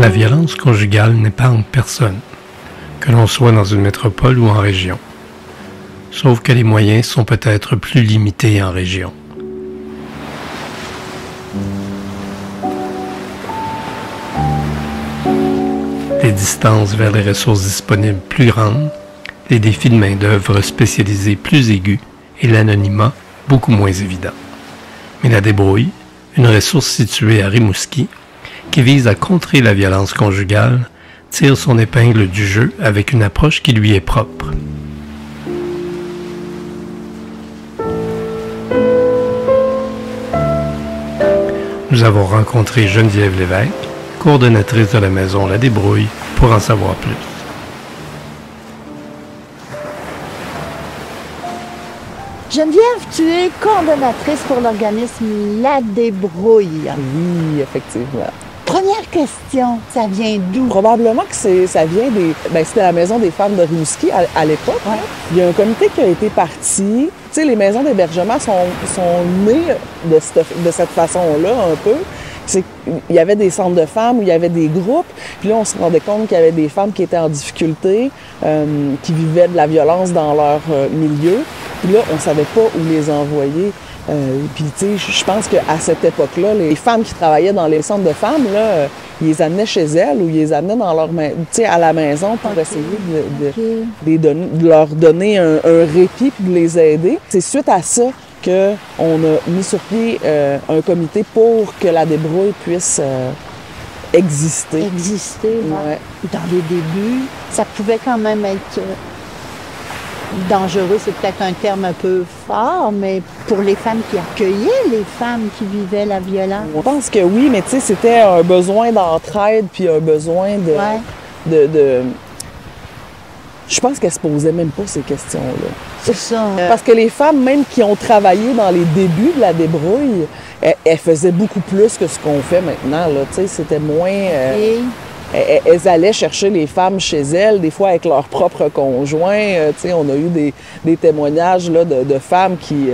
La violence conjugale n'épargne personne, que l'on soit dans une métropole ou en région. Sauf que les moyens sont peut-être plus limités en région. Les distances vers les ressources disponibles plus grandes, les défis de main-d'œuvre spécialisés plus aigus et l'anonymat beaucoup moins évident. Mais la débrouille, une ressource située à Rimouski, qui vise à contrer la violence conjugale, tire son épingle du jeu avec une approche qui lui est propre. Nous avons rencontré Geneviève Lévesque, coordonnatrice de la maison La Débrouille, pour en savoir plus. Geneviève, tu es coordonnatrice pour l'organisme La Débrouille. Oui, effectivement. Première question, ça vient d'où? Probablement que ça vient des... c'était la Maison des femmes de Rimouski à l'époque. Ouais. Il y a un comité qui a été parti. Tu sais, les maisons d'hébergement sont nées de cette façon-là, un peu. Il y avait des centres de femmes où il y avait des groupes. Puis là, on se rendait compte qu'il y avait des femmes qui étaient en difficulté, qui vivaient de la violence dans leur milieu. Puis là, on savait pas où les envoyer. Puis, tu sais, je pense qu'à cette époque-là, les femmes qui travaillaient dans les centres de femmes, là, ils les amenaient chez elles ou ils les amenaient dans leur à la maison pour essayer de leur donner un répit puis de les aider. C'est suite à ça qu'on a mis sur pied un comité pour que la débrouille puisse exister. Ouais. Dans les débuts, ça pouvait quand même être dangereux, c'est peut-être un terme un peu fort, mais pour les femmes qui accueillaient les femmes qui vivaient la violence. Je pense que oui, mais tu sais, c'était un besoin d'entraide puis un besoin de... Je pense qu'elles se posaient même pas ces questions-là. C'est ça. Parce que les femmes, même qui ont travaillé dans les débuts de la débrouille, elles faisaient beaucoup plus que ce qu'on fait maintenant. Tu sais, c'était moins... Elles allaient chercher les femmes chez elles, des fois avec leur propre conjoint. Tu sais, on a eu des témoignages là, de femmes qui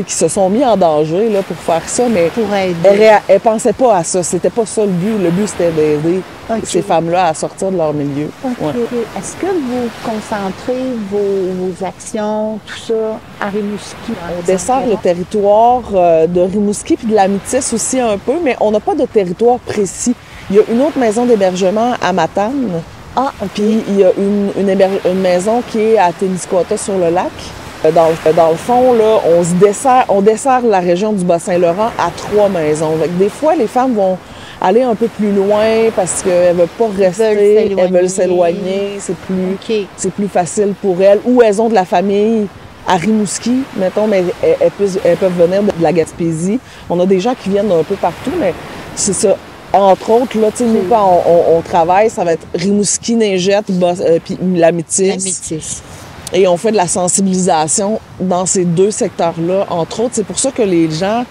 se sont mis en danger là, pour faire ça, mais pour aider. Elles pensaient pas à ça. C'était pas ça le but. Le but, c'était d'aider ces femmes-là à sortir de leur milieu. Okay. Ouais. Est-ce que vous concentrez vos actions, tout ça, à Rimouski? On dessert le territoire de Rimouski puis de la Métis aussi un peu, mais on n'a pas de territoire précis. Il y a une autre maison d'hébergement à Matane. Ah, OK. Puis il y a une maison qui est à Témiscouata-sur-le-Lac. Dans le fond, là, on dessert la région du Bas-Saint-Laurent à 3 maisons. Donc, des fois, les femmes vont aller un peu plus loin parce qu'elles ne veulent pas rester, elles veulent s'éloigner. C'est plus facile pour elles. Ou elles ont de la famille à Rimouski, mettons, mais elles peuvent venir de la Gaspésie. On a des gens qui viennent d'un peu partout, mais c'est ça. Entre autres, là, tu sais, nous, quand on travaille, ça va être Rimouski, Neigette, puis la Métis. Et on fait de la sensibilisation dans ces 2 secteurs-là, entre autres. C'est pour ça que les gens,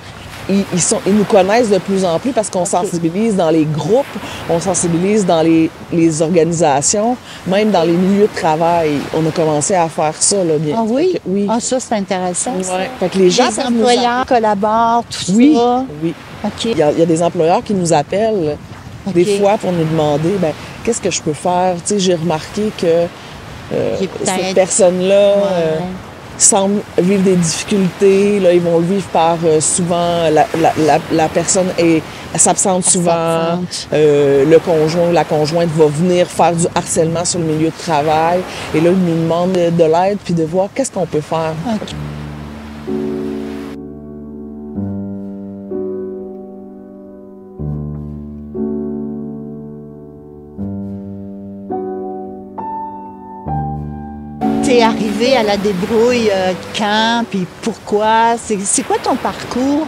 ils nous connaissent de plus en plus parce qu'on sensibilise dans les groupes, on sensibilise dans les organisations, même dans les milieux de travail. On a commencé à faire ça, là, bien. Ah oui? Oui. Ah, ça, c'est intéressant. Ouais. Fait que les employeurs collaborent, tout ça. Oui. OK. Il y a des employeurs qui nous appellent des fois pour nous demander, qu'est-ce que je peux faire? Tu sais, j'ai remarqué que cette personne-là semble vivre des difficultés. Là, ils vont le vivre par souvent, la personne s'absente souvent. Le conjoint ou la conjointe va venir faire du harcèlement sur le milieu de travail. Et là, ils nous demandent de l'aide puis de voir qu'est-ce qu'on peut faire. Okay. T'es arrivé à la débrouille quand, puis pourquoi? C'est quoi ton parcours?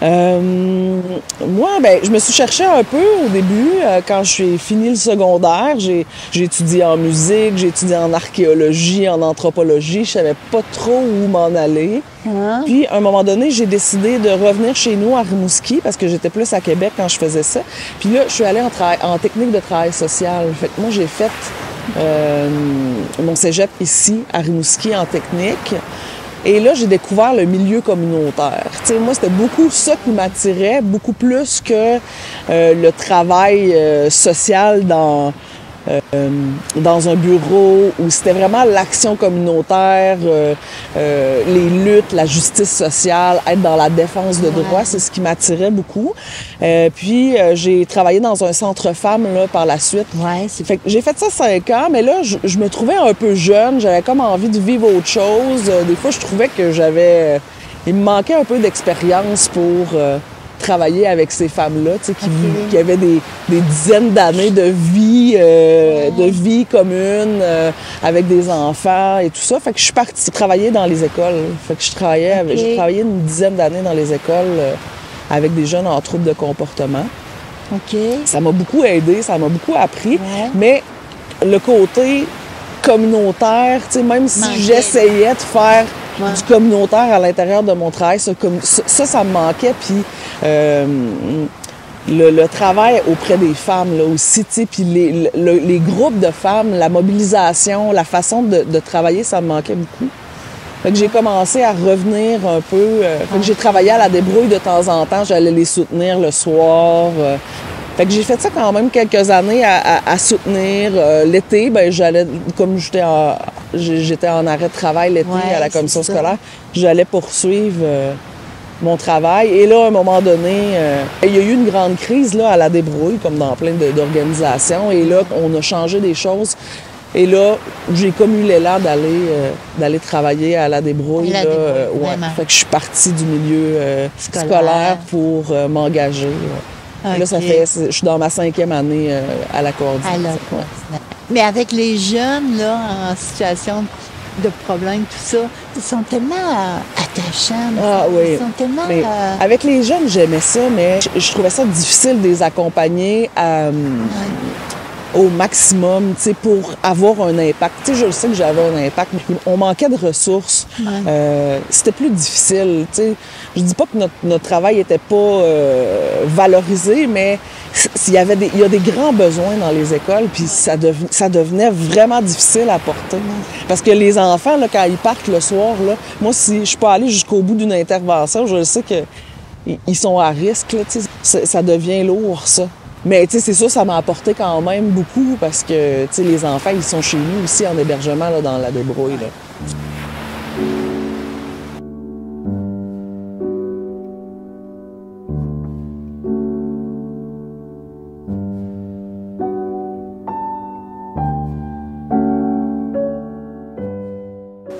Moi, je me suis cherchée un peu au début. Quand j'ai fini le secondaire, j'ai étudié en musique, j'ai étudié en archéologie, en anthropologie. Je savais pas trop où m'en aller. Puis, à un moment donné, j'ai décidé de revenir chez nous à Rimouski parce que j'étais plus à Québec quand je faisais ça. Puis là, je suis allée en technique de travail social. Fait que moi, j'ai fait mon cégep ici, à Rimouski, en technique. Et là, j'ai découvert le milieu communautaire. Tu sais, moi, c'était beaucoup ça qui m'attirait, beaucoup plus que le travail social dans un bureau, où c'était vraiment l'action communautaire, les luttes, la justice sociale, être dans la défense de droits, c'est ce qui m'attirait beaucoup. Puis j'ai travaillé dans un centre femmes là, par la suite. Ouais, Fait que j'ai fait ça 5 ans, mais là, je me trouvais un peu jeune, j'avais comme envie de vivre autre chose. Des fois, je trouvais que il me manquait un peu d'expérience pour travailler avec ces femmes-là, tu sais, qui avaient des dizaines d'années de vie commune, avec des enfants et tout ça. Fait que je suis partie travailler dans les écoles. Fait que j'ai travaillé une dizaine d'années dans les écoles avec des jeunes en troubles de comportement. OK. Ça m'a beaucoup aidé, ça m'a beaucoup appris, mais le côté communautaire, tu sais, même si j'essayais de faire du communautaire à l'intérieur de mon travail, ça me manquait. Puis le travail auprès des femmes là aussi, tu sais, puis les groupes de femmes, la mobilisation, la façon de travailler, ça me manquait beaucoup. Fait que j'ai commencé à revenir un peu. Fait que j'ai travaillé à la débrouille de temps en temps, j'allais les soutenir le soir. Fait que j'ai fait ça quand même quelques années à soutenir. L'été, ben j'allais, comme j'étais en arrêt de travail l'été à la commission scolaire, j'allais poursuivre mon travail. Et là, à un moment donné, il y a eu une grande crise là, à la débrouille, comme dans plein d'organisations. Et là, on a changé des choses. Et là, j'ai comme eu l'élan d'aller travailler à la débrouille. Fait que je suis partie du milieu scolaire pour m'engager. Okay. Là, je suis dans ma 5e année à la coordination. Mais avec les jeunes, là, en situation de problème, tout ça, ils sont tellement attachants. Oui. Ils sont tellement... Avec les jeunes, j'aimais ça, mais je trouvais ça difficile de les accompagner au maximum, tu sais, pour avoir un impact. Tu sais, je le sais que j'avais un impact, mais on manquait de ressources. C'était plus difficile, tu sais. Je dis pas que notre travail était pas valorisé, mais il y a des grands besoins dans les écoles, puis ça devenait vraiment difficile à porter. Parce que les enfants, là, quand ils partent le soir, là, moi, si je suis pas allée jusqu'au bout d'une intervention, je sais qu'ils sont à risque, là, tu sais, ça devient lourd, ça. Mais tu sais, c'est sûr, ça m'a apporté quand même beaucoup parce que, tu sais, les enfants, ils sont chez nous aussi en hébergement là, dans la débrouille. Là.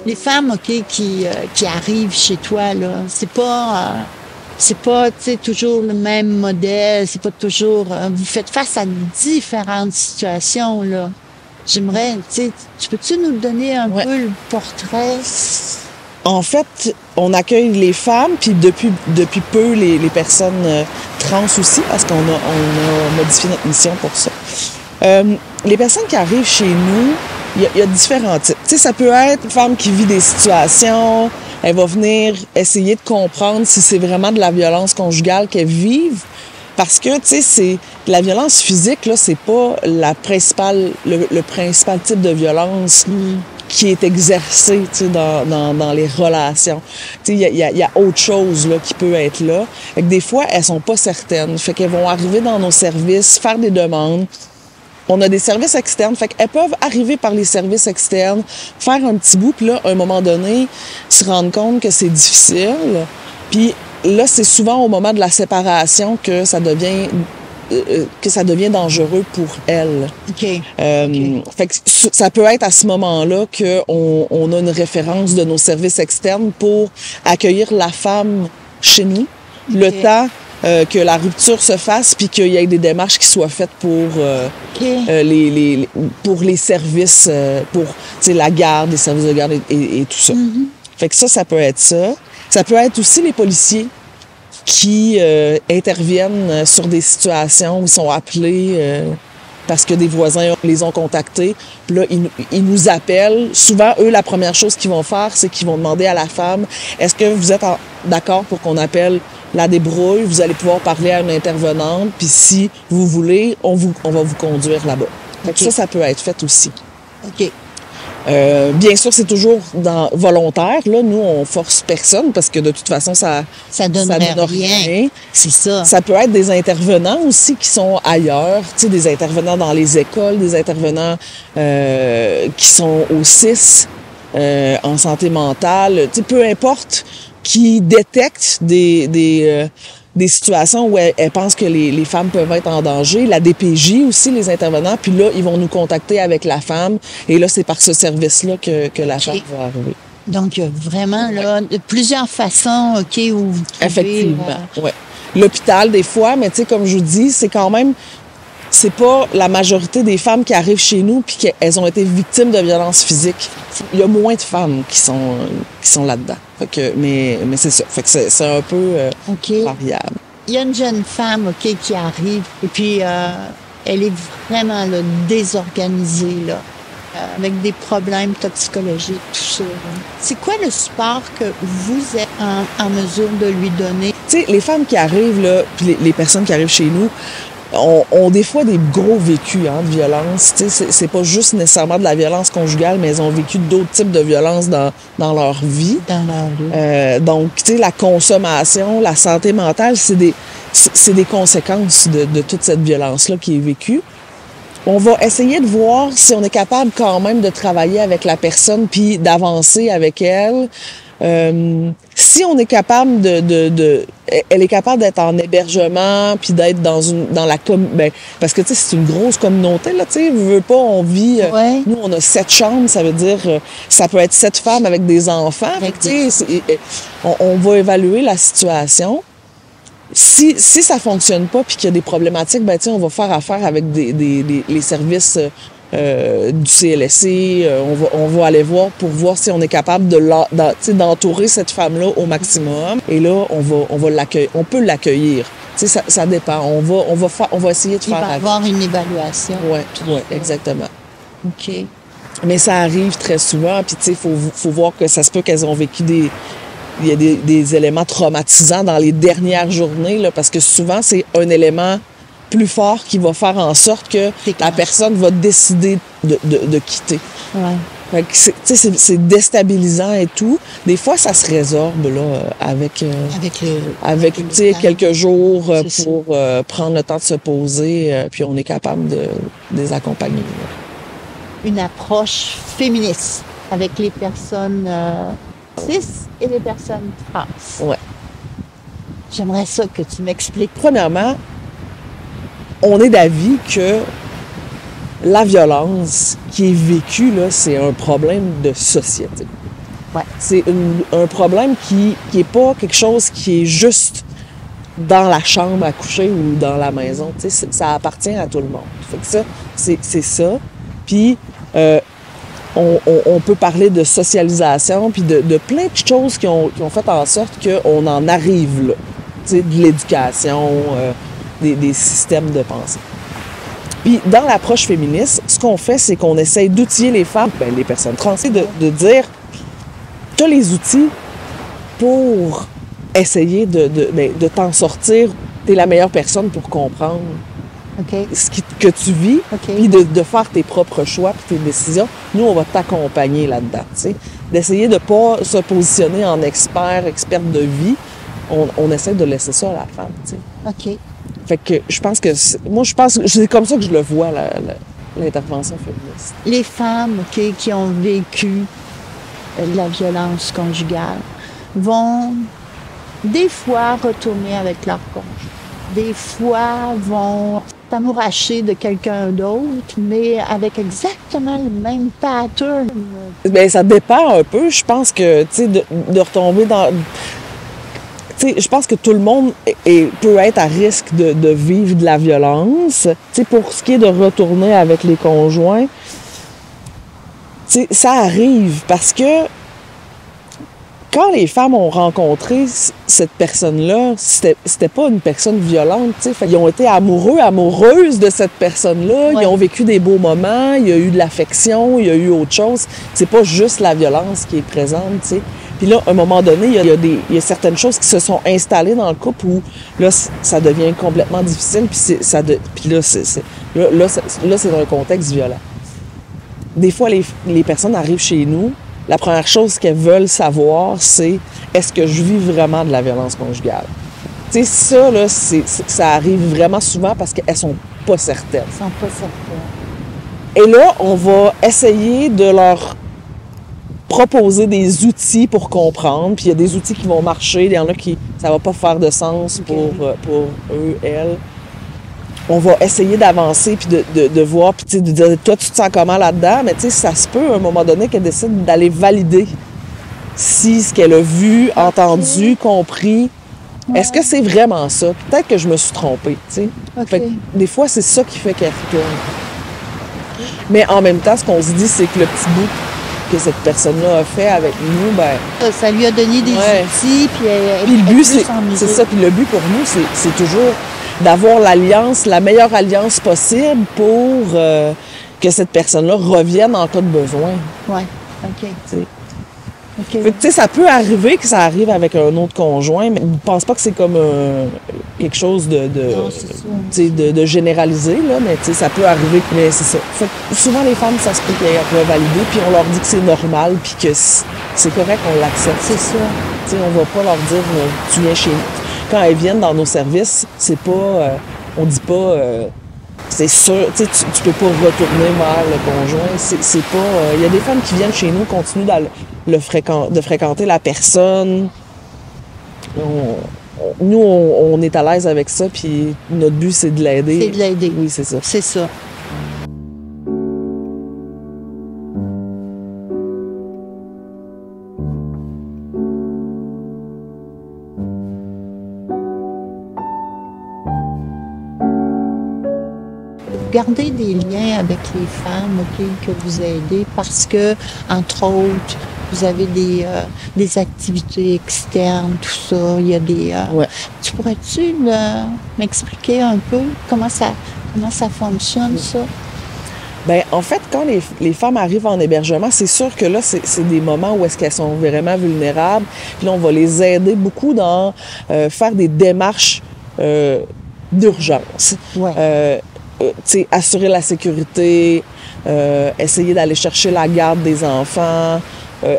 Les femmes, OK, qui arrivent chez toi, là, c'est pas, tu sais, toujours le même modèle, c'est pas toujours... vous faites face à différentes situations, là. J'aimerais, tu sais, peux-tu nous donner un peu le portrait? En fait, on accueille les femmes, puis depuis peu, les personnes trans aussi, parce qu'on a modifié notre mission pour ça. Les personnes qui arrivent chez nous, il y a différents types. Tu sais, ça peut être une femme qui vit des situations, elle va venir essayer de comprendre si c'est vraiment de la violence conjugale qu'elle vive. Parce que, tu sais, c'est la violence physique, là, c'est pas le principal type de violence qui est exercé, tu sais, dans les relations. Tu sais, il y a autre chose, là, qui peut être là. Fait que des fois, elles sont pas certaines. Fait qu'elles vont arriver dans nos services, faire des demandes. On a des services externes, fait qu'elles peuvent arriver par les services externes, faire un petit bout, puis là, à un moment donné, se rendre compte que c'est difficile. Puis là, c'est souvent au moment de la séparation que ça devient dangereux pour elles. OK. Fait que ça peut être à ce moment-là qu'on a une référence de nos services externes pour accueillir la femme chez nous, le temps que la rupture se fasse, puis qu'il y ait des démarches qui soient faites pour les services, pour la garde, les services de garde et tout ça. Fait que ça peut être ça. Ça peut être aussi les policiers qui interviennent sur des situations où ils sont appelés parce que des voisins les ont contactés. Puis là, ils nous appellent. Souvent, eux, la première chose qu'ils vont faire, c'est qu'ils vont demander à la femme, est-ce que vous êtes d'accord pour qu'on appelle la débrouille? Vous allez pouvoir parler à une intervenante. Puis si vous voulez, on va vous conduire là-bas. Fait que ça peut être fait aussi. OK. Bien sûr, c'est toujours volontaire. Là, nous, on force personne parce que de toute façon, ça donnerait donne rien. C'est ça. Ça peut être des intervenants aussi qui sont ailleurs, tu sais, des intervenants dans les écoles, des intervenants qui sont au CIS, en santé mentale, tu sais, peu importe, qui détectent des situations où elles pensent que les femmes peuvent être en danger. La DPJ aussi, les intervenants. Puis là, ils vont nous contacter avec la femme. Et là, c'est par ce service-là que la femme va arriver. Donc, il y a vraiment là, de plusieurs façons où vous pouvez... Effectivement, oui. L'hôpital, des fois, mais tu sais, comme je vous dis, c'est quand même... C'est pas la majorité des femmes qui arrivent chez nous puis qu'elles ont été victimes de violences physiques. Il y a moins de femmes qui sont là-dedans. Fait que, mais c'est ça. Fait que c'est un peu variable. Il y a une jeune femme, qui arrive et puis elle est vraiment là, désorganisée, là, avec des problèmes toxicologiques, tout ça. C'est quoi le support que vous êtes en mesure de lui donner? Tu sais, les femmes qui arrivent, là, puis les personnes qui arrivent chez nous, ont des fois des gros vécus de violence. Tu sais, c'est pas juste nécessairement de la violence conjugale, mais elles ont vécu d'autres types de violences dans leur vie. Dans leur vie. Donc, tu sais, la consommation, la santé mentale, c'est des conséquences de toute cette violence-là qui est vécue. On va essayer de voir si on est capable quand même de travailler avec la personne puis d'avancer avec elle. Si on est capable elle est capable d'être en hébergement puis d'être dans la parce que tu sais c'est une grosse communauté là, tu sais, veux pas, on vit nous on a 7 chambres, ça veut dire ça peut être 7 femmes avec des enfants, tu sais on va évaluer la situation. Si ça fonctionne pas puis qu'il y a des problématiques, ben tu sais on va faire affaire avec les services du CLSC, on va aller voir pour voir si on est capable d'entourer cette femme-là au maximum. Et là, on va l'accueillir. On peut l'accueillir. Tu sais, ça dépend. On va essayer de faire. Il va avoir une évaluation. Oui, exactement. OK. Mais ça arrive très souvent. Puis tu sais, faut voir que ça se peut qu'elles ont vécu il y a des éléments traumatisants dans les dernières journées là, parce que souvent c'est un élément plus fort qui va faire en sorte que la personne va décider de quitter. Ouais. Fait que c'est déstabilisant et tout. Des fois, ça se résorbe là, avec quelques jours pour prendre le temps de se poser, puis on est capable de les accompagner. Là. Une approche féministe avec les personnes cis et les personnes trans. Ouais. J'aimerais ça que tu m'expliques. Premièrement, on est d'avis que la violence qui est vécue, là, c'est un problème de société. Ouais. C'est un problème qui est pas quelque chose qui est juste dans la chambre à coucher ou dans la maison. Tu sais, ça appartient à tout le monde. Fait que ça, c'est ça. Puis, on peut parler de socialisation puis de plein de choses qui ont fait en sorte qu'on en arrive là. Tu sais, de l'éducation, des systèmes de pensée. Puis, dans l'approche féministe, ce qu'on fait, c'est qu'on essaye d'outiller les femmes, les personnes trans, de dire « tu as les outils pour essayer de t'en sortir. Tu es la meilleure personne pour comprendre ce que tu vis, puis de faire tes propres choix puis tes décisions. Nous, on va t'accompagner là-dedans. » D'essayer de ne pas se positionner en experte de vie. On essaie de laisser ça à la femme. T'sais. OK. Fait que je pense que c'est comme ça que je le vois, l'intervention féministe. Les femmes qui ont vécu la violence conjugale vont des fois retourner avec leur conjoint. Des fois vont s'amouracher de quelqu'un d'autre, mais avec exactement le même pattern. Bien, ça dépend un peu. Je pense que, tu sais, de retomber dans... Je pense que tout le monde peut être à risque de vivre de la violence. T'sais, pour ce qui est de retourner avec les conjoints, ça arrive parce que quand les femmes ont rencontré cette personne-là, c'était pas une personne violente. Ils ont été amoureuses de cette personne-là. Ouais. Ils ont vécu des beaux moments, il y a eu de l'affection, il y a eu autre chose. C'est pas juste la violence qui est présente, t'sais. Puis là, à un moment donné, il y a certaines choses qui se sont installées dans le couple où là, ça devient complètement difficile. Puis là, c'est un contexte violent. des fois, les personnes arrivent chez nous, la première chose qu'elles veulent savoir, c'est est-ce que je vis vraiment de la violence conjugale? Tu sais, ça, là, ça arrive vraiment souvent parce qu'elles sont pas certaines. Ils sont pas certains. Et là, on va essayer de leur proposer des outils pour comprendre. Puis il y a des outils qui vont marcher, il y en a qui ça va pas faire de sens pour eux, elles. On va essayer d'avancer puis de voir, puis de dire, toi, tu te sens comment là-dedans? Mais tu sais, ça se peut, à un moment donné, qu'elle décide d'aller valider si ce qu'elle a vu, entendu, compris, est-ce que c'est vraiment ça? Peut-être que je me suis trompée, tu sais. Fait que des fois, c'est ça qui fait qu'elle retourne. Mais en même temps, ce qu'on se dit, c'est que le petit bout que cette personne-là a fait avec nous, ben... Ça lui a donné des outils, puis puis le but, c'est ça. Puis le but pour nous, c'est toujours d'avoir l'alliance, la meilleure alliance possible pour que cette personne-là revienne en cas de besoin. Oui, OK. Fait que, tu sais, ça peut arriver que ça arrive avec un autre conjoint, mais je ne pense pas que c'est comme quelque chose de généralisé, là, mais tu sais, ça peut arriver, mais c'est ça. Fait que souvent, les femmes, ça se peut qu'elles revalident, puis on leur dit que c'est normal, puis que c'est correct, on l'accepte. C'est ça. Tu sais, on va pas leur dire tu viens chez nous. Quand elles viennent dans nos services, c'est pas... on dit pas... c'est sûr, tu peux pas retourner vers le conjoint. C'est pas... Il y a des femmes qui viennent chez nous, continuent de fréquenter la personne. Nous, on est à l'aise avec ça, puis notre but, c'est de l'aider. C'est de l'aider. Oui, c'est ça. C'est ça. Gardez des liens avec les femmes que vous aidez parce que, entre autres, vous avez des activités externes, tout ça. Il y a des. Tu pourrais-tu m'expliquer un peu comment ça fonctionne, ça? Bien, en fait, quand les femmes arrivent en hébergement, c'est sûr que là, c'est des moments où est-ce qu'elles sont vraiment vulnérables. Puis là, on va les aider beaucoup dans faire des démarches d'urgence. Ouais. Assurer la sécurité, essayer d'aller chercher la garde des enfants,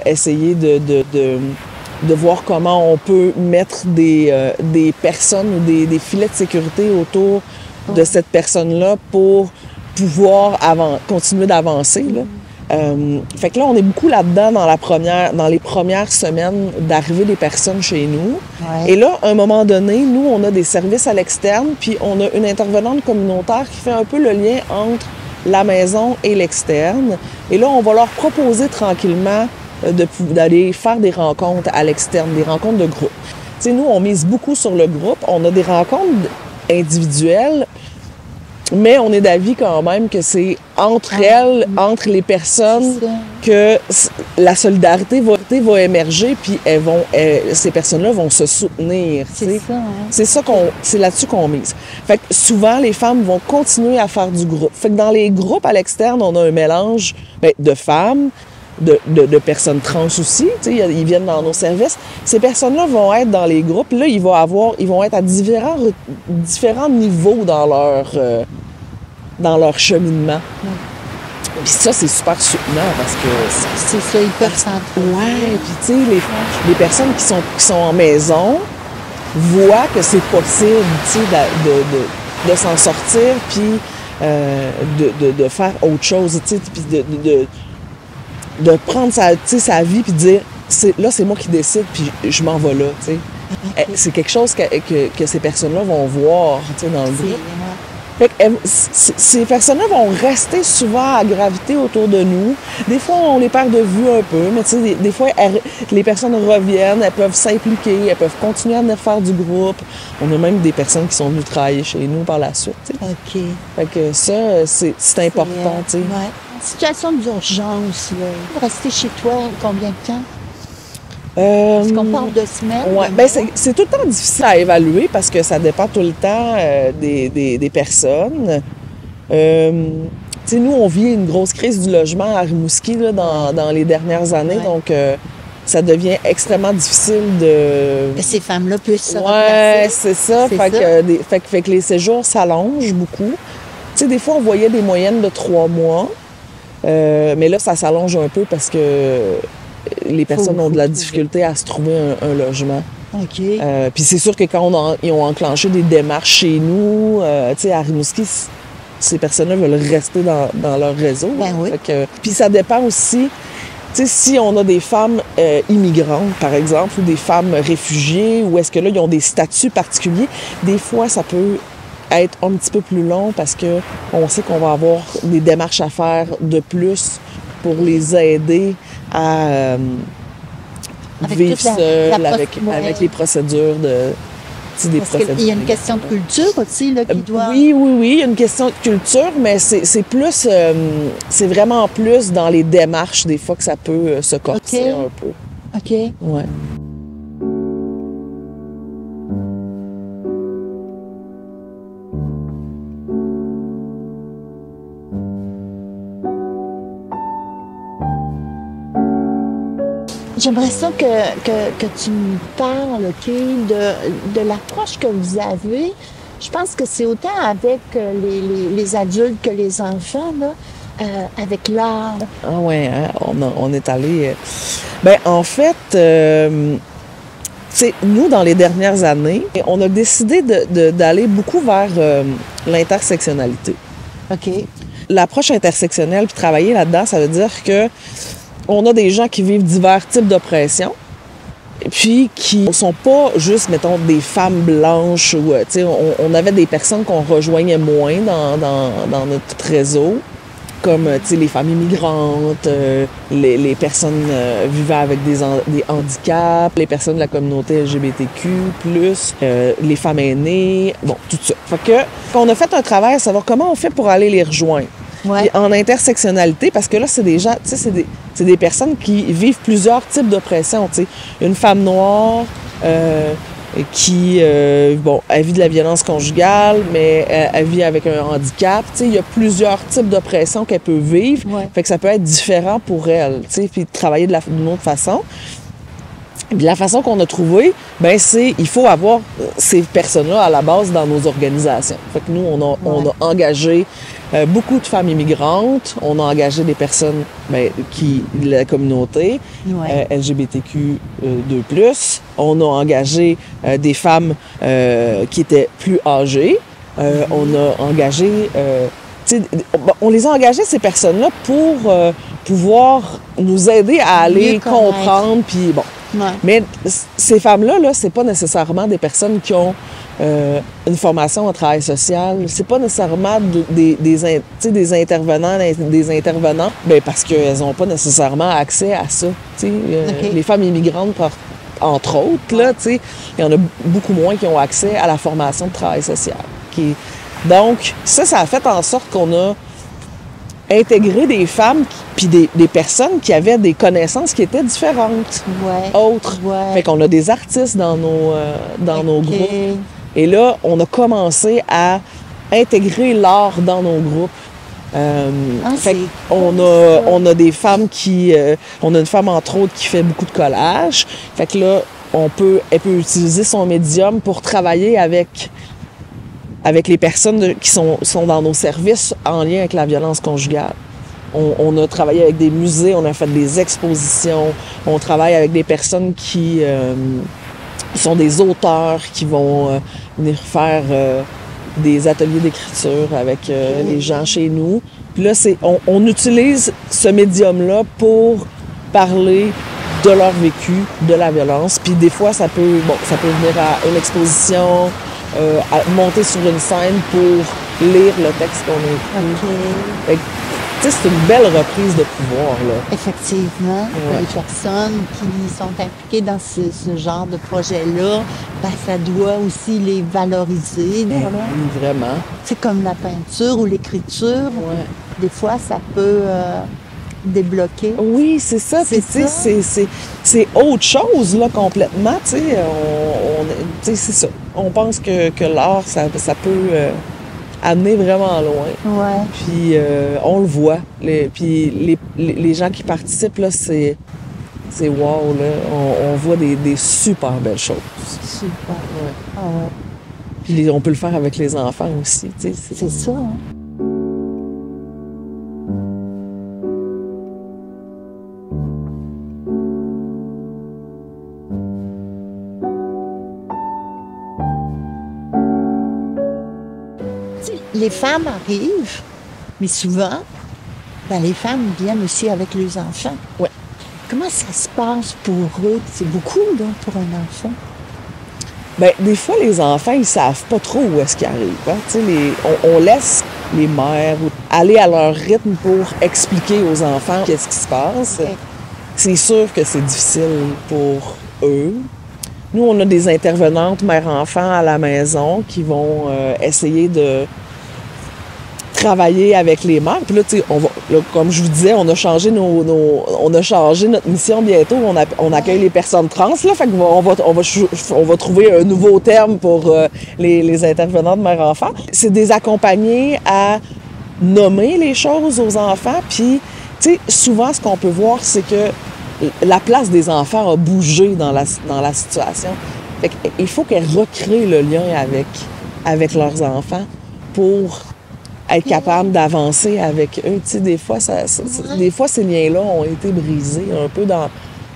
essayer de voir comment on peut mettre des personnes ou des filets de sécurité autour de cette personne-là pour pouvoir continuer d'avancer. Là. Fait que là, on est beaucoup là-dedans dans les premières semaines d'arrivée des personnes chez nous. Ouais. Et là, à un moment donné, nous, on a des services à l'externe, puis on a une intervenante communautaire qui fait un peu le lien entre la maison et l'externe. Et là, on va leur proposer tranquillement d'aller faire des rencontres à l'externe, des rencontres de groupe. Tu sais, nous, on mise beaucoup sur le groupe. On a des rencontres individuelles, mais on est d'avis quand même que c'est entre elles, entre les personnes, que la solidarité va émerger, puis ces personnes-là vont se soutenir. C'est ça, hein? C'est là-dessus qu'on mise. Fait que souvent, les femmes vont continuer à faire du groupe. Fait que dans les groupes à l'externe, on a un mélange de femmes, de personnes trans aussi, ils viennent dans nos services. Ces personnes-là vont être dans les groupes. Là, ils vont être à différents niveaux dans leur cheminement. Puis ça, c'est super soutenant parce que... C'est ça, ils peuvent s'entendre. Ouais, puis tu sais, les personnes qui sont en maison voient que c'est possible, tu sais, de s'en sortir, puis de faire autre chose, tu sais, puis de prendre sa vie puis de dire là c'est moi qui décide puis je m'en vais là, tu sais. Okay. C'est quelque chose que ces personnes-là vont voir, tu sais, dans le groupe. Fait que ces personnes-là vont rester souvent à graviter autour de nous. Des fois, on les perd de vue un peu, mais tu sais, des fois, les personnes reviennent, elles peuvent s'impliquer, elles peuvent continuer à venir faire du groupe. On a même des personnes qui sont venues travailler chez nous par la suite, tu sais. OK. Fait que ça, c'est important, tu sais. Ouais. Situation d'urgence, là. Rester chez toi combien de temps? Est-ce qu'on parle de semaines? Oui, bien, c'est tout le temps difficile à évaluer parce que ça dépend tout le temps des personnes. Tu sais, nous, on vit une grosse crise du logement à Rimouski là, dans les dernières années, donc ça devient extrêmement difficile de... Que ces femmes-là puissent se replacer. Oui, c'est ça. Fait que les séjours s'allongent beaucoup. Tu sais, des fois, on voyait des moyennes de 3 mois. Mais là, ça s'allonge un peu parce que les personnes ont de la difficulté à se trouver un logement. OK. Puis c'est sûr que quand ils ont enclenché des démarches chez nous, tu sais, à Rimouski, ces personnes-là veulent rester dans leur réseau. Ben oui. Puis ça dépend aussi, tu sais, si on a des femmes immigrantes, par exemple, ou des femmes réfugiées, ou est-ce que là, ils ont des statuts particuliers, des fois, ça peut être un petit peu plus long parce que on sait qu'on va avoir des démarches à faire de plus pour les aider à vivre seuls avec les procédures de... Parce qu'il y a une question de culture aussi là, qui doit... Oui, il y a une question de culture, mais c'est plus... c'est vraiment plus dans les démarches, des fois, que ça peut se corser un peu. OK. Ouais. J'aimerais ça que tu me parles, OK, de l'approche que vous avez. Je pense que c'est autant avec les adultes que les enfants, là, avec l'art. Ah ouais, hein? On est allé... Ben en fait, nous, dans les dernières années, on a décidé d'aller beaucoup vers l'intersectionnalité. OK. L'approche intersectionnelle, puis travailler là-dedans, ça veut dire que on a des gens qui vivent divers types d'oppression, puis qui ne sont pas juste, mettons, des femmes blanches. Ou, on avait des personnes qu'on rejoignait moins dans notre réseau, comme les femmes immigrantes, les personnes vivant avec des handicaps, les personnes de la communauté LGBTQ+, les femmes aînées, bon, tout ça. Fait que, on a fait un travail à savoir comment on fait pour aller les rejoindre. Ouais. En intersectionnalité, parce que là, c'est des gens, tu sais, c'est des personnes qui vivent plusieurs types d'oppression, tu sais. Une femme noire qui, bon, elle vit de la violence conjugale, mais elle vit avec un handicap, tu sais. Il y a plusieurs types d'oppression qu'elle peut vivre, fait que ça peut être différent pour elle, tu sais, puis travailler d'une autre façon. Puis la façon qu'on a trouvé, ben c'est il faut avoir ces personnes-là à la base dans nos organisations. Fait que nous, on a engagé beaucoup de femmes immigrantes, on a engagé des personnes de la communauté LGBTQ2+. On a engagé des femmes qui étaient plus âgées. On a engagé... on les a engagées, ces personnes-là, pour pouvoir nous aider à aller comprendre, puis bon... Ouais. Mais ces femmes-là, c'est pas nécessairement des personnes qui ont une formation en travail social. C'est pas nécessairement des intervenants, ben parce qu'elles n'ont pas nécessairement accès à ça. Les femmes immigrantes, entre autres, là, il y en a beaucoup moins qui ont accès à la formation de travail social. Donc, ça a fait en sorte qu'on a intégrer des femmes puis des personnes qui avaient des connaissances qui étaient différentes, autres. Fait qu'on a des artistes dans nos groupes. Et là, on a commencé à intégrer l'art dans nos groupes. Fait qu'on a des femmes on a une femme, entre autres, qui fait beaucoup de collage. Fait que là, elle peut utiliser son médium pour travailler avec les personnes qui sont dans nos services en lien avec la violence conjugale. On a travaillé avec des musées, on a fait des expositions, on travaille avec des personnes qui sont des auteurs qui vont venir faire des ateliers d'écriture avec les gens chez nous. Puis là, on utilise ce médium-là pour parler de leur vécu, de la violence. Puis des fois, ça peut venir à une exposition, à monter sur une scène pour lire le texte qu'on a écrit. C'est une belle reprise de pouvoir, là. Effectivement. Les personnes qui sont impliquées dans ce genre de projet-là, ça doit aussi les valoriser. Vraiment. C'est comme la peinture ou l'écriture. Des fois, ça peut débloquer. Oui, c'est ça. C'est autre chose, là, complètement. C'est ça. On pense que l'art, ça peut amener vraiment loin. Puis on le voit. Puis les gens qui participent, là, c'est wow, là. On voit des super belles choses. Super. Puis on peut le faire avec les enfants aussi. C'est ça. Hein? les femmes arrivent, mais souvent, ben, les femmes viennent aussi avec leurs enfants. Ouais. Comment ça se passe pour eux? C'est beaucoup, là, pour un enfant. Ben, des fois, les enfants, ils savent pas trop où est-ce qu'ils arrivent. Hein? Tu sais, on laisse les mères aller à leur rythme pour expliquer aux enfants qu'est-ce qui se passe. Okay. C'est sûr que c'est difficile pour eux. Nous, on a des intervenantes mères-enfants à la maison qui vont essayer de travailler avec les mères. Puis là, tu sais, comme je vous disais, on a changé notre mission bientôt. On accueille les personnes trans, là. Fait qu'on va trouver un nouveau terme pour les intervenantes mères-enfants. C'est des accompagnés à nommer les choses aux enfants. Puis, tu sais, souvent, ce qu'on peut voir, c'est que la place des enfants a bougé dans la situation. Fait qu'il faut qu'elles recréent le lien avec leurs enfants pour être capable d'avancer avec eux. Tu sais, des fois, des fois, ces liens-là ont été brisés un peu dans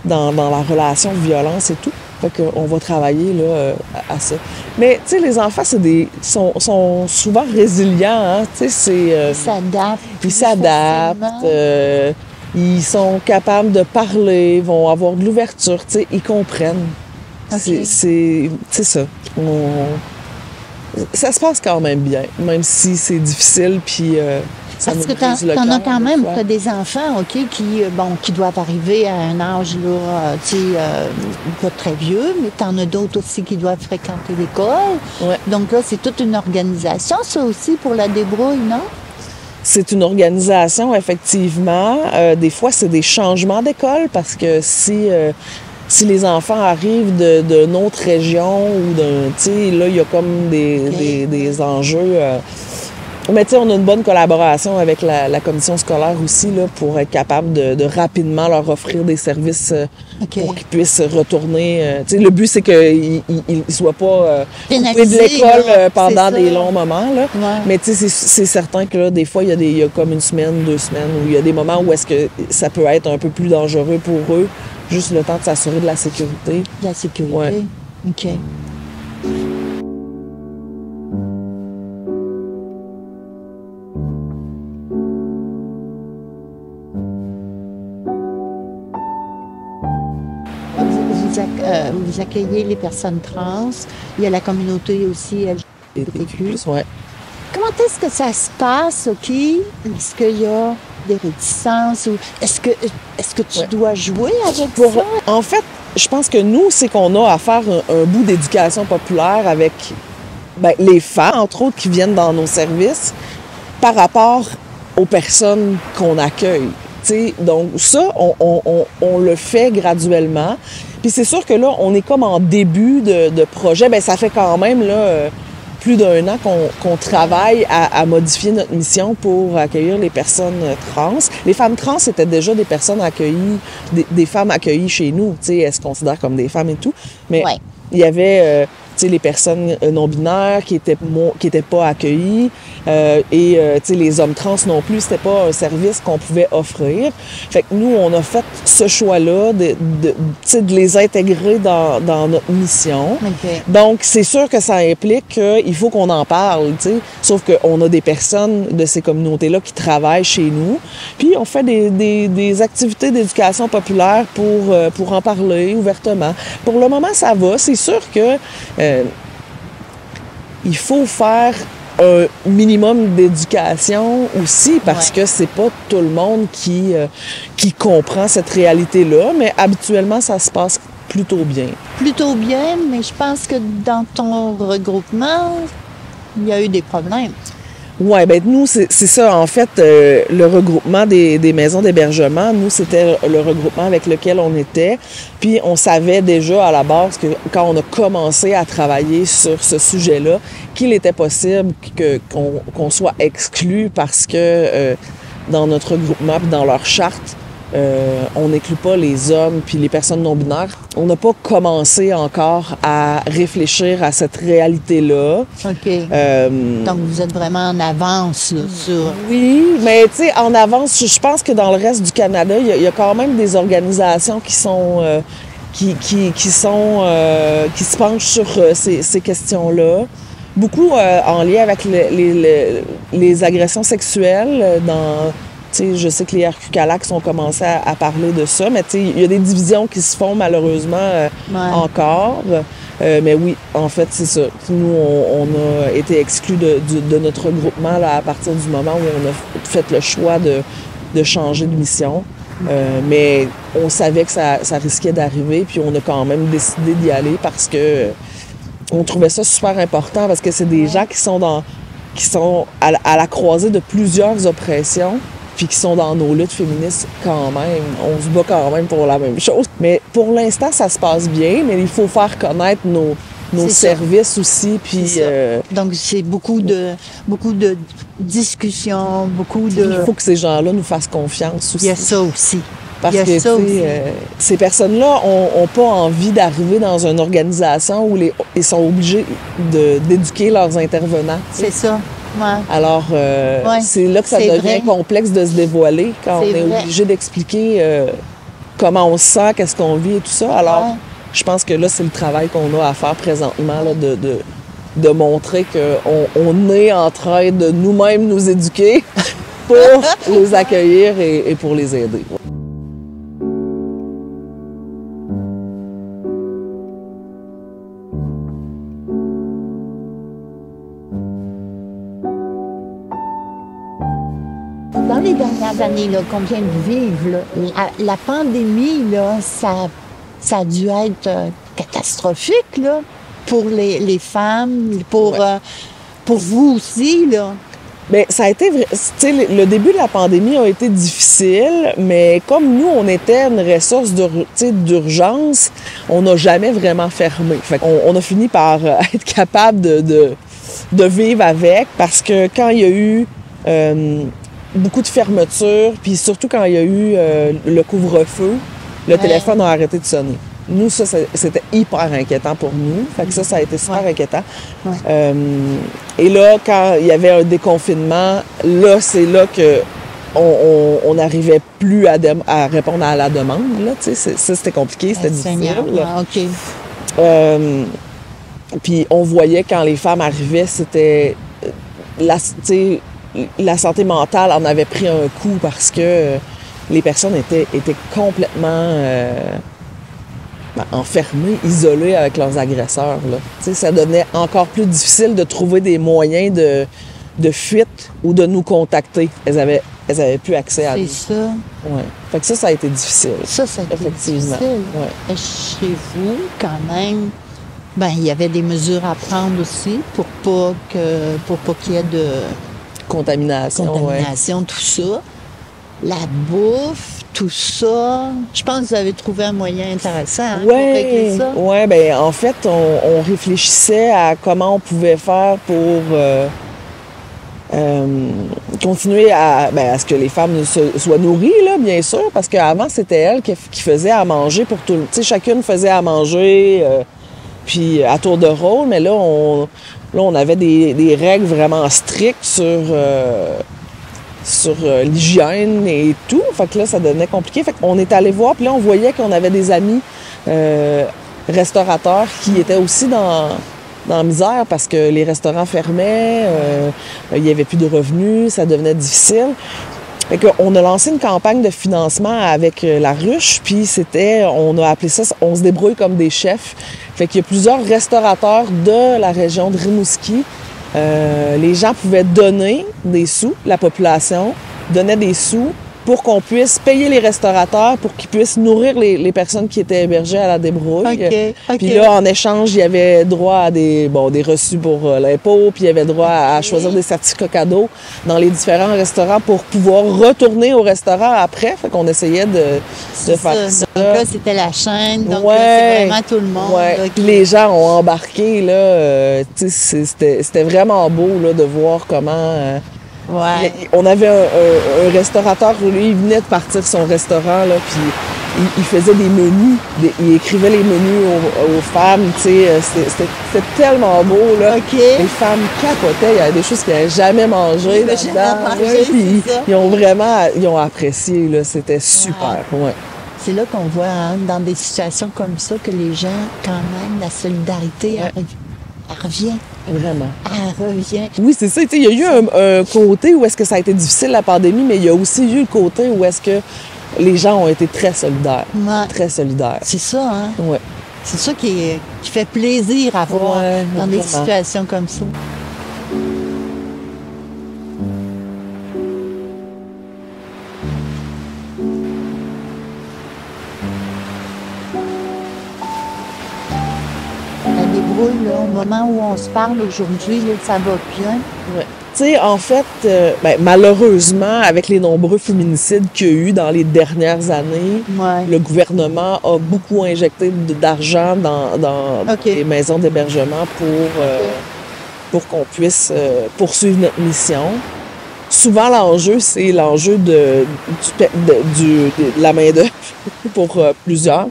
la relation de violence et tout. Fait qu'on va travailler là, à ça. Mais, tu sais, les enfants, sont souvent résilients, hein. Tu sais, Ils s'adaptent. Ils sont capables de parler, vont avoir de l'ouverture, tu sais, ils comprennent. Okay. C'est ça. Ça se passe quand même bien, même si c'est difficile, puis ça parce que t'en as quand même, t'as des enfants, OK, qui doivent arriver à un âge, là, tu sais, pas très vieux, mais t'en as d'autres aussi qui doivent fréquenter l'école. Ouais. Donc là, c'est toute une organisation, ça aussi, pour la débrouille, non? C'est une organisation, effectivement. Des fois, c'est des changements d'école parce que si les enfants arrivent d'une autre région ou d'un... Tu sais, là, il y a comme des enjeux. Mais tu sais, on a une bonne collaboration avec la commission scolaire aussi là, pour être capable de rapidement leur offrir des services pour qu'ils puissent retourner. Tu sais, le but, c'est qu'ils ne soient pas coupés de l'école pendant des longs moments. Là. Ouais. Mais tu sais, c'est certain que là, des fois, il y a comme une semaine, 2 semaines, où il y a des moments où est-ce que ça peut être un peu plus dangereux pour eux, juste le temps de s'assurer de la sécurité. De la sécurité. Ouais. OK. Vous accueillez les personnes trans. Il y a la communauté aussi LGBTQ. Ouais. Comment est-ce que ça se passe, OK? Est-ce qu'il y a des réticences ou est-ce que tu dois jouer avec ça? En fait, je pense que nous, c'est qu'on a à faire un bout d'éducation populaire avec les femmes, entre autres, qui viennent dans nos services par rapport aux personnes qu'on accueille. T'sais, donc ça, on le fait graduellement. Puis c'est sûr que là, on est comme en début de projet. Ça fait quand même là, plus d'1 an qu'on travaille à modifier notre mission pour accueillir les personnes trans. Les femmes trans étaient déjà des personnes accueillies, des femmes accueillies chez nous. Elles se considèrent comme des femmes et tout. Mais il y avait les personnes non-binaires qui étaient pas accueillies et les hommes trans non plus, c'était pas un service qu'on pouvait offrir. Fait que nous, on a fait ce choix-là de les intégrer dans notre mission. Okay. Donc, c'est sûr que ça implique qu'il faut qu'on en parle, sauf qu'on a des personnes de ces communautés-là qui travaillent chez nous. Puis, on fait des activités d'éducation populaire pour en parler ouvertement. Pour le moment, ça va. C'est sûr que il faut faire un minimum d'éducation aussi parce que c'est pas tout le monde qui comprend cette réalité-là, mais habituellement, ça se passe plutôt bien. Plutôt bien, mais je pense que dans ton regroupement, il y a eu des problèmes. Oui, nous, c'est ça. En fait, le regroupement des maisons d'hébergement, nous, c'était le regroupement avec lequel on était. Puis, on savait déjà à la base que quand on a commencé à travailler sur ce sujet-là, qu'il était possible qu'on soit exclu parce que dans notre regroupement puis dans leur charte, on n'inclut pas les hommes puis les personnes non-binaires. On n'a pas commencé encore à réfléchir à cette réalité-là. OK. Donc, vous êtes vraiment en avance là, sur... Oui, mais tu sais, en avance, je pense que dans le reste du Canada, il y a quand même des organisations qui sont... qui se penchent sur ces questions-là. beaucoup en lien avec les agressions sexuelles. Je sais que les RQ-CALACS ont commencé à parler de ça, mais il y a des divisions qui se font malheureusement encore. Mais oui, en fait, c'est ça. Nous, on a été exclus de notre regroupement là, à partir du moment où on a fait le choix de changer de mission. Mais on savait que ça risquait d'arriver, puis on a quand même décidé d'y aller parce que on trouvait ça super important, parce que c'est des gens qui sont à la croisée de plusieurs oppressions, puis qui sont dans nos luttes féministes quand même. On se bat quand même pour la même chose. Mais pour l'instant, ça se passe bien, mais il faut faire connaître nos services aussi. Puis, donc, c'est beaucoup de discussions, beaucoup de... Il faut que ces gens-là nous fassent confiance aussi. Il y a ça aussi. Parce que ces personnes-là ont pas envie d'arriver dans une organisation où ils sont obligés d'éduquer leurs intervenants. C'est ça. Ouais. Alors, c'est là que ça devient complexe de se dévoiler quand on est obligé d'expliquer comment on se sent, qu'est-ce qu'on vit et tout ça. Alors, je pense que là, c'est le travail qu'on a à faire présentement, là, de montrer qu'on est en train de nous-mêmes nous éduquer pour les accueillir et pour les aider. Dans les dernières années là, qu'on vient de vivre, là, la pandémie, là, ça a dû être catastrophique là, pour les femmes, pour vous aussi. Là. Bien, ça a été, le début de la pandémie a été difficile, mais comme nous, on était une ressource d'urgence, on n'a jamais vraiment fermé. Fait on a fini par être capable de vivre avec, parce que quand il y a eu beaucoup de fermetures, puis surtout quand il y a eu le couvre-feu, le téléphone a arrêté de sonner. Nous, ça, c'était hyper inquiétant pour nous. Fait que ça a été super inquiétant. Ouais. Et là, quand il y avait un déconfinement, là, c'est là que on n'arrivait plus à répondre à la demande. Là, ça, c'était compliqué, c'était difficile. Puis on voyait quand les femmes arrivaient, c'était... La santé mentale en avait pris un coup parce que les personnes étaient complètement enfermées, isolées avec leurs agresseurs. Là. Ça devenait encore plus difficile de trouver des moyens de fuite ou de nous contacter. Elles avaient plus accès à nous. C'est ça. Ouais. Fait que ça a été difficile. Ça a été difficile. Ouais. Chez vous, quand même, il y avait des mesures à prendre aussi pour pas qu'il y ait de... Contamination, tout ça. La bouffe, tout ça. Je pense que vous avez trouvé un moyen intéressant pour régler ça. Oui, bien, en fait, on réfléchissait à comment on pouvait faire pour continuer à ce que les femmes soient nourries, là, bien sûr, parce qu'avant, c'était elles qui faisaient à manger pour tout le monde. Tu sais, chacune faisait à manger, puis à tour de rôle, mais là, on avait des règles vraiment strictes sur l'hygiène et tout. Fait que là, ça devenait compliqué. Fait qu'on est allé voir, puis là, on voyait qu'on avait des amis restaurateurs qui étaient aussi dans la misère parce que les restaurants fermaient, il n'y avait plus de revenus, ça devenait difficile. Fait qu'on a lancé une campagne de financement avec la ruche, puis on a appelé ça « On se débrouille comme des chefs ». Fait qu'il y a plusieurs restaurateurs de la région de Rimouski. Les gens pouvaient donner des sous, la population donnait des sous pour qu'on puisse payer les restaurateurs pour qu'ils puissent nourrir les personnes qui étaient hébergées à la débrouille. Puis là, en échange, il y avait droit à des reçus pour l'impôt, puis il y avait droit à choisir des certificats cadeaux dans les différents restaurants pour pouvoir retourner au restaurant après. Fait qu'on essayait de faire ça. Donc là, c'était la chaîne, donc là, c'est vraiment tout le monde. Là, les gens ont embarqué, là. C'était vraiment beau là, de voir comment... On avait un restaurateur, lui, il venait de partir son restaurant, là, puis il faisait des menus, il écrivait les menus aux femmes, tu sais, c'était tellement beau, là. Les femmes capotaient, il y avait des choses qu'ils n'avaient jamais mangées là-dedans. Puis ils ont apprécié, là, c'était super, C'est là qu'on voit, dans des situations comme ça, que les gens, quand même, la solidarité, elle revient. Vraiment. Elle revient. Oui, c'est ça. Tu sais, il y a eu un côté où est-ce que ça a été difficile, la pandémie, mais il y a aussi eu le côté où est-ce que les gens ont été très solidaires. Ouais. Très solidaires. C'est ça, hein? Ouais. C'est ça qui fait plaisir à voir Ouais, dans des vraiment. situations comme ça. La débrouille, là, au moment où on se parle aujourd'hui, là, ça va bien. Ouais. Tu sais, en fait, malheureusement, avec les nombreux féminicides qu'il y a eu dans les dernières années, Ouais. le gouvernement a beaucoup injecté d'argent dans OK. les maisons d'hébergement pour qu'on puisse poursuivre notre mission. Souvent, l'enjeu, c'est l'enjeu de la main-d'œuvre pour plusieurs.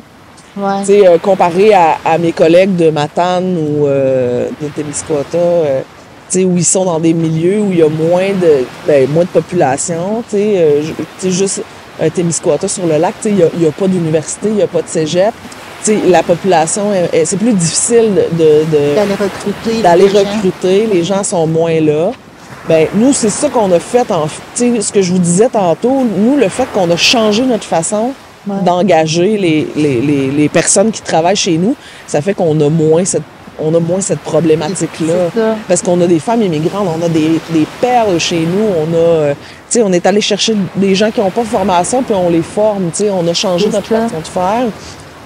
Ouais. Tu sais, comparé à mes collègues de Matane ou de Témiscouata, tu sais, où ils sont dans des milieux où il y a moins de population, tu sais, juste Témiscouata sur le lac, tu sais, il y a pas d'université, il n'y a pas de cégep. Tu sais, la population, c'est plus difficile D'aller recruter. recruter, les gens sont moins là. Ben nous, c'est ça qu'on a fait, tu sais, ce que je vous disais tantôt, nous, le fait qu'on a changé notre façon d'engager les personnes qui travaillent chez nous, ça fait qu'on a moins cette problématique-là. C'est ça. Parce qu'on a des femmes immigrantes, on a des perles chez nous, tu sais, on est allé chercher des gens qui n'ont pas de formation, puis on les forme, tu sais, on a changé C'est notre ça. façon de faire.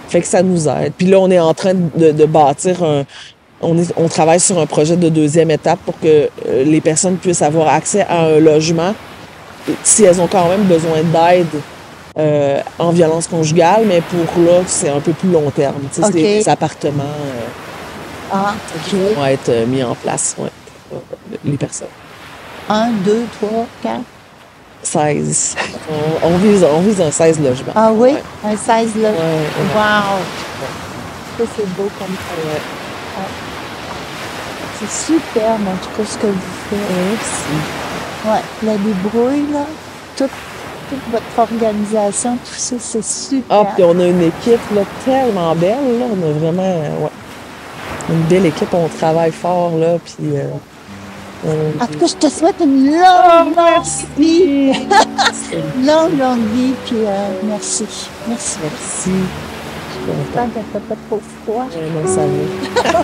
Fait que ça nous aide. Puis là, on est en train de bâtir on travaille sur un projet de deuxième étape pour que les personnes puissent avoir accès à un logement si elles ont quand même besoin d'aide en violence conjugale, mais pour là, c'est un peu plus long terme. Tu sais, OK. c'est des appartements Ah, qui OK. vont être mis en place, ouais, pour les personnes. 1, 2, 3, 4. 16. On vise un 16 logements. Ah oui? Ouais. Un 16 là. Ouais, ouais. Wow! Ça, c'est beau comme ça. Ouais. C'est superbe, en tout cas, ce que vous faites. Merci. Ouais, la débrouille, là, toute votre organisation, tout ça, c'est super. Ah, puis on a une équipe là, tellement belle. Là. On a vraiment une belle équipe. On travaille fort. Là, puis, En tout cas, je te souhaite une longue vie. longue vie, puis merci. Merci. Merci. Tant que t'as pas trop froid. Non, ça va.